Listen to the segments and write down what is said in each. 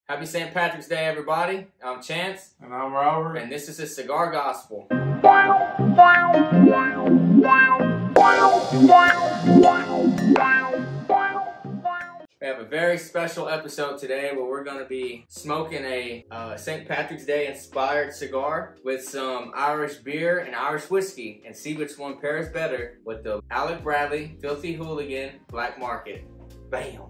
Happy St. Patrick's Day, everybody. I'm Chance. And I'm Robert. And this is the Cigar Gospel. We have a very special episode today where we're going to be smoking a St. Patrick's Day inspired cigar with some Irish beer and Irish whiskey and see which one pairs better with the Alec Bradley Filthy Hooligan Black Market. Bam!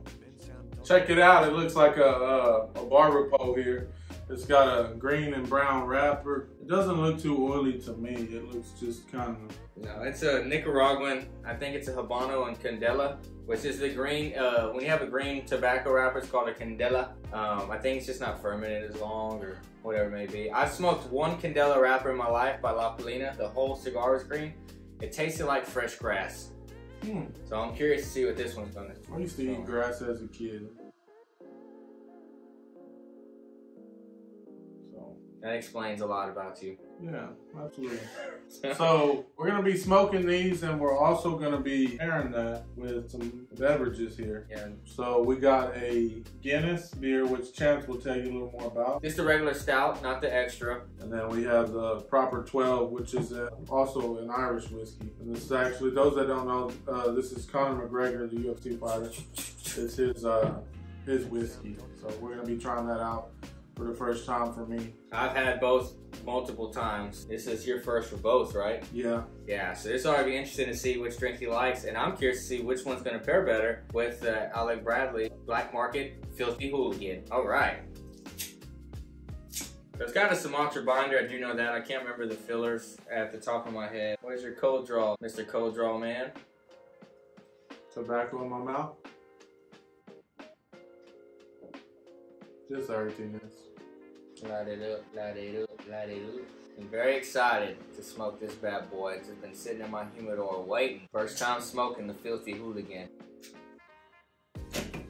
Check it out. It looks like a barber pole here. It's got a green and brown wrapper. It doesn't look too oily to me. It looks just kind of... No, it's a Nicaraguan. I think it's a Habano and Candela, which is the green. When you have a green tobacco wrapper, it's called a Candela. I think it's just not fermented as long or whatever it may be. I've smoked one Candela wrapper in my life by La Polina. The whole cigar was green. It tasted like fresh grass. So I'm curious to see what this one's gonna. I used to eat grass as a kid. So that explains a lot about you. Yeah, absolutely. So we're gonna be smoking these, and we're also gonna be pairing that with some beverages here. Yeah. So we got a Guinness beer, which Chance will tell you a little more about. Just the regular stout, not the extra. And then we have the Proper 12, which is also an Irish whiskey. And this is actually, those that don't know, this is Conor McGregor, the UFC fighter. It's his whiskey. So we're gonna be trying that out for the first time for me. I've had both multiple times. This is your first for both, right? Yeah. Yeah, so this ought to be interesting to see which drink he likes, and I'm curious to see which one's going to pair better with Alec Bradley Black Market Filthy Hooligan. All right. There's got a Sumatra binder, I do know that. I can't remember the fillers at the top of my head. Where's your cold draw, Mr. Cold Draw Man? Tobacco in my mouth. Just everything is. Light it up, light it up, light it up. I'm very excited to smoke this bad boy. It's just been sitting in my humidor waiting. First time smoking the Filthy Hooligan. Okay,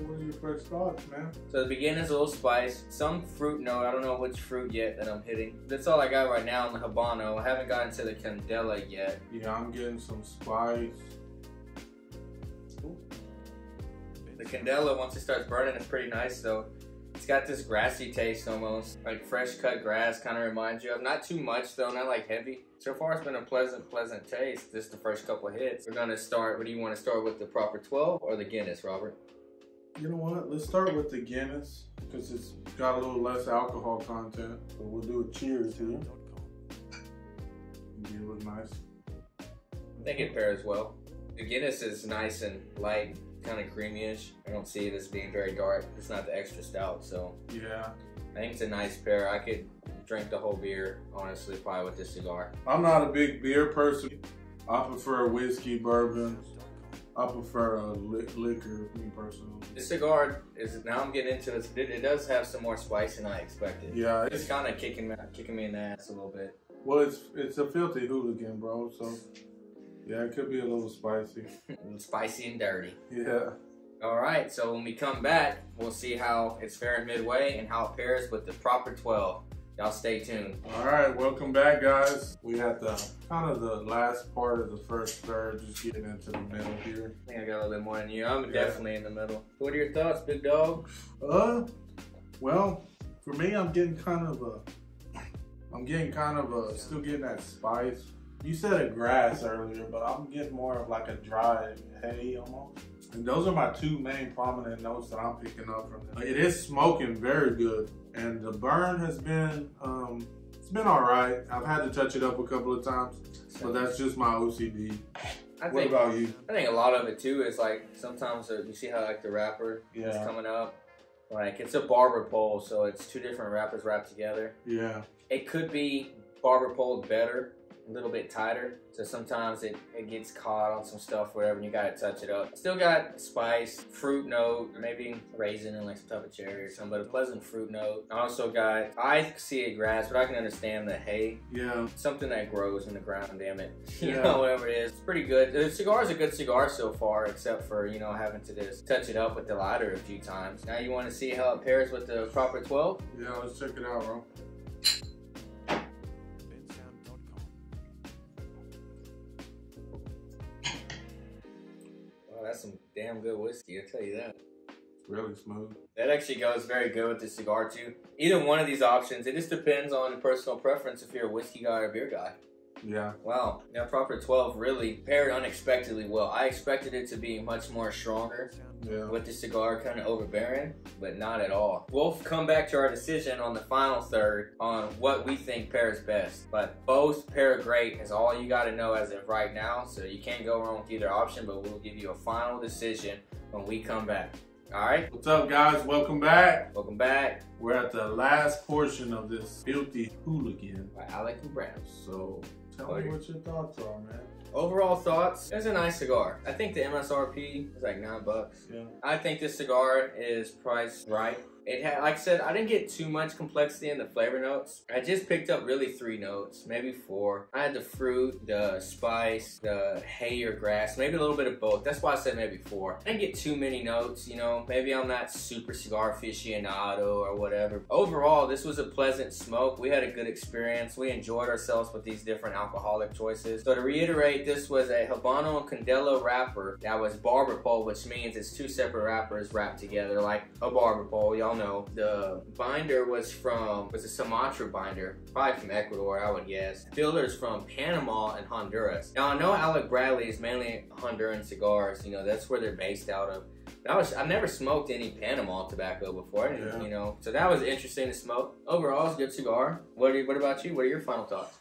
what are your first thoughts, man? So the beginning's a little spice, some fruit note. I don't know which fruit yet that I'm hitting. That's all I got right now in the Habano. I haven't gotten to the Candela yet. Yeah, I'm getting some spice. Ooh. The Candela, once it starts burning, is pretty nice though. It's got this grassy taste almost, like fresh cut grass kind of reminds you of. Not too much though, not like heavy. So far it's been a pleasant taste. Just the first couple of hits. We're gonna start, what do you want to start with, the Proper 12 or the Guinness, Robert? You know what, let's start with the Guinness because it's got a little less alcohol content. So we'll do a cheers here. It'll look nice. I think it pairs well. The Guinness is nice and light, kind of creamy-ish. I don't see it as being very dark. It's not the extra stout, so yeah. I think it's a nice pair. I could drink the whole beer, honestly, probably with this cigar. I'm not a big beer person. I prefer whiskey, bourbon. I prefer liquor, me personally. This cigar is, now I'm getting into it. It does have some more spice than I expected. Yeah, it's kind of kicking me in the ass a little bit. Well, it's a Filthy Hooligan, bro. So yeah, it could be a little spicy. A little spicy and dirty. Yeah. All right, so when we come back, we'll see how it's faring midway and how it pairs with the Proper 12. Y'all stay tuned. All right, welcome back, guys. We had the kind of the last part of the first third, just getting into the middle here. I think I got a little bit more than you. I'm definitely in the middle. What are your thoughts, big dog? Well, for me, I'm getting kind of still getting that spice. You said a grass earlier, but I'm getting more of like a dry hay almost. And those are my two main prominent notes that I'm picking up from it. It is smoking very good. And the burn has been, it's been all right. I've had to touch it up a couple of times, but that's just my OCD. What about you? I think a lot of it too is like, sometimes you see how like the wrapper is coming up. Like it's a barber pole, so it's two different wrappers wrapped together. Yeah. It could be barber poled better, a little bit tighter, so sometimes it gets caught on some stuff, whatever, and you gotta touch it up. Still got spice, fruit note, maybe raisin and like some type of cherry or something, but a pleasant fruit note. I also got, I see a grass, but I can understand the hay. Yeah. Something that grows in the ground, damn it. You know, whatever it is. It's pretty good. The cigar is a good cigar so far, except for, you know, having to just touch it up with the lighter a few times. Now you want to see how it pairs with the Proper 12? Yeah, let's check it out, bro. That's some damn good whiskey, I'll tell you that. Really smooth. That actually goes very good with the cigar too. Either one of these options, it just depends on personal preference if you're a whiskey guy or a beer guy. Yeah. Wow, that proper 12 really paired unexpectedly well. I expected it to be much more stronger with the cigar kind of overbearing, but not at all. We'll come back to our decision on the final third on what we think pairs best. But both pair great is all you got to know as of right now. So you can't go wrong with either option, but we'll give you a final decision when we come back. All right. What's up, guys? Welcome back. Welcome back. We're at the last portion of this Filthy Hooligan by Alec and Brown. So tell me what your thoughts are, man. Overall thoughts, it's a nice cigar. I think the MSRP is like $9. Yeah. I think this cigar is priced right. It had, like I said, I didn't get too much complexity in the flavor notes. I just picked up really 3 notes, maybe 4. I had the fruit, the spice, the hay or grass, maybe a little bit of both. That's why I said maybe 4. I didn't get too many notes, you know. Maybe I'm not super cigar aficionado or whatever. Overall, this was a pleasant smoke. We had a good experience. We enjoyed ourselves with these different alcoholic choices. So to reiterate, this was a Habano and Candela wrapper that was barber pole, which means it's 2 separate wrappers wrapped together like a barber pole. Y'all know. The binder was a Sumatra binder, probably from Ecuador, I would guess. Fillers from Panama and Honduras. Now I know Alec Bradley is mainly Honduran cigars, you know, that's where they're based out of. I've never smoked any Panama tobacco before, you know, so that was interesting to smoke. Overall, it's a good cigar. What about you? What are your final thoughts?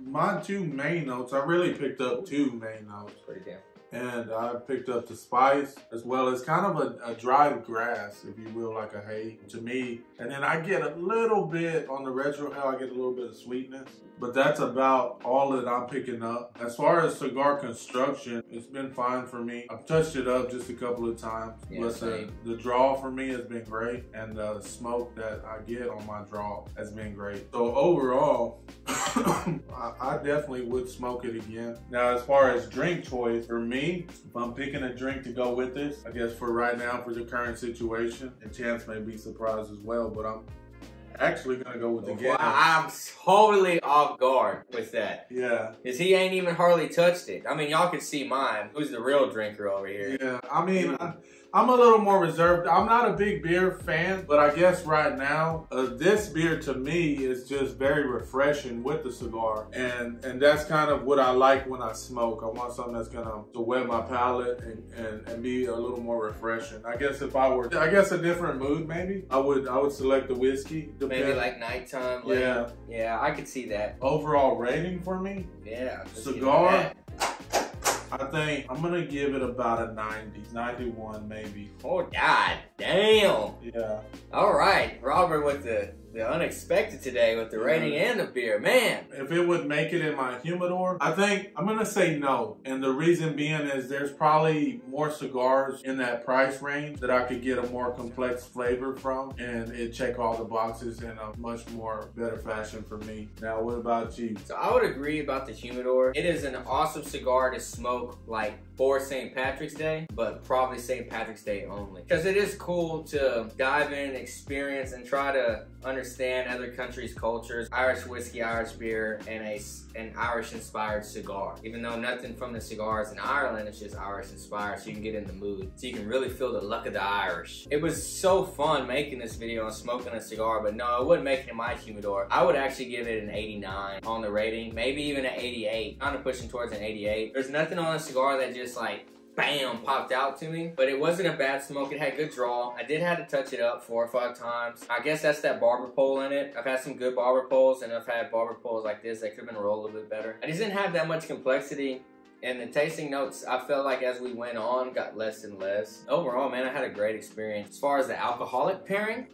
My 2 main notes, I really picked up 2 main notes. Pretty damn. And I picked up the spice as well as kind of a dry grass, if you will, like a hay to me. And then I get a little bit on the retrohale, I get a little bit of sweetness. But that's about all that I'm picking up. As far as cigar construction, it's been fine for me. I've touched it up just a couple of times. Yeah, but the draw for me has been great. And the smoke that I get on my draw has been great. So overall, I definitely would smoke it again. Now, as far as drink choice, for me, if I'm picking a drink to go with this, I guess for right now, for the current situation, and Chance may be surprised as well, but I'm actually gonna go with the Guinness. I'm totally off guard with that. Yeah. Because he ain't even hardly touched it. I mean, y'all can see mine. Who's the real drinker over here? Yeah, I mean, I'm a little more reserved. I'm not a big beer fan, but I guess right now, this beer to me is just very refreshing with the cigar. And that's kind of what I like when I smoke. I want something that's gonna wet my palate and be a little more refreshing. I guess if I were, a different mood maybe, I would select the whiskey. Maybe like nighttime. Yeah. Yeah, I could see that. Overall rating for me? Yeah. Cigar? I think I'm gonna give it about a 90, 91 maybe. Oh, god damn. Yeah. All right, Robert with the unexpected today with the rating and the beer, man. If it would make it in my humidor, I think I'm gonna say no. And the reason being is there's probably more cigars in that price range that I could get a more complex flavor from, and it check all the boxes in a much more better fashion for me. Now, what about you? So I would agree about the humidor. It is an awesome cigar to smoke like for St. Patrick's Day, but probably St. Patrick's Day only. Because it is cool to dive in, experience, and try to understand other countries' cultures, Irish whiskey, Irish beer, and an Irish-inspired cigar. Even though nothing from the cigars in Ireland, it's just Irish-inspired, so you can get in the mood. So you can really feel the luck of the Irish. It was so fun making this video and smoking a cigar, but no, it wouldn't make it in my humidor. I would actually give it an 89 on the rating, maybe even an 88. Kind of pushing towards an 88. There's nothing on a cigar that just like bam, popped out to me. But it wasn't a bad smoke. It had good draw. I did have to touch it up 4 or 5 times. I guess that's that barber pole in it. I've had some good barber poles, and I've had barber poles like this that could have been rolled a little bit better. I just didn't have that much complexity. And the tasting notes, I felt like as we went on, got less and less. Overall, man, I had a great experience. As far as the alcoholic pairing,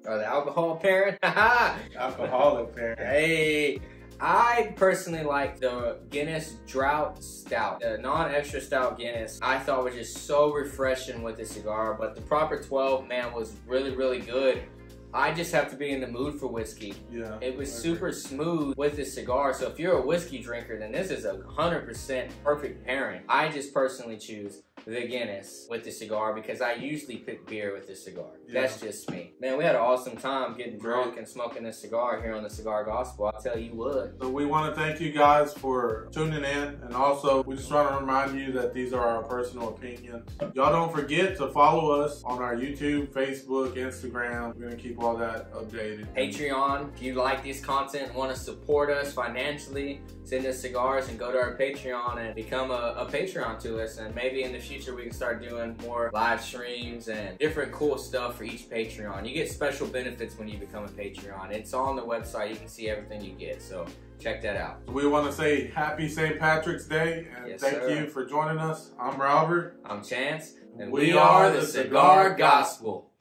or the alcohol pairing, alcoholic pairing. Hey. I personally like the Guinness Drought Stout. The non-extra stout Guinness, I thought was just so refreshing with the cigar, but the proper 12, man, was really, really good. I just have to be in the mood for whiskey. Yeah. It was super smooth with the cigar. So if you're a whiskey drinker, then this is a 100% perfect pairing. I just personally choose the Guinness with the cigar because I usually pick beer with the cigar. Yeah. That's just me. Man, we had an awesome time getting drunk and smoking this cigar here on the Cigar Gospel. I'll tell you what. So we want to thank you guys for tuning in, and also we just want to remind you that these are our personal opinions. Y'all don't forget to follow us on our YouTube, Facebook, Instagram. We're going to keep all that updated. Patreon, if you like this content and want to support us financially, send us cigars and go to our Patreon and become a Patreon to us. And maybe in the future we can start doing more live streams and different cool stuff for each Patreon. You get special benefits when you become a Patreon. It's on the website. You can see everything you get. So check that out. We want to say happy St. Patrick's Day, and thank you for joining us. I'm Robert. I'm Chance. And we are the Cigar Gospel.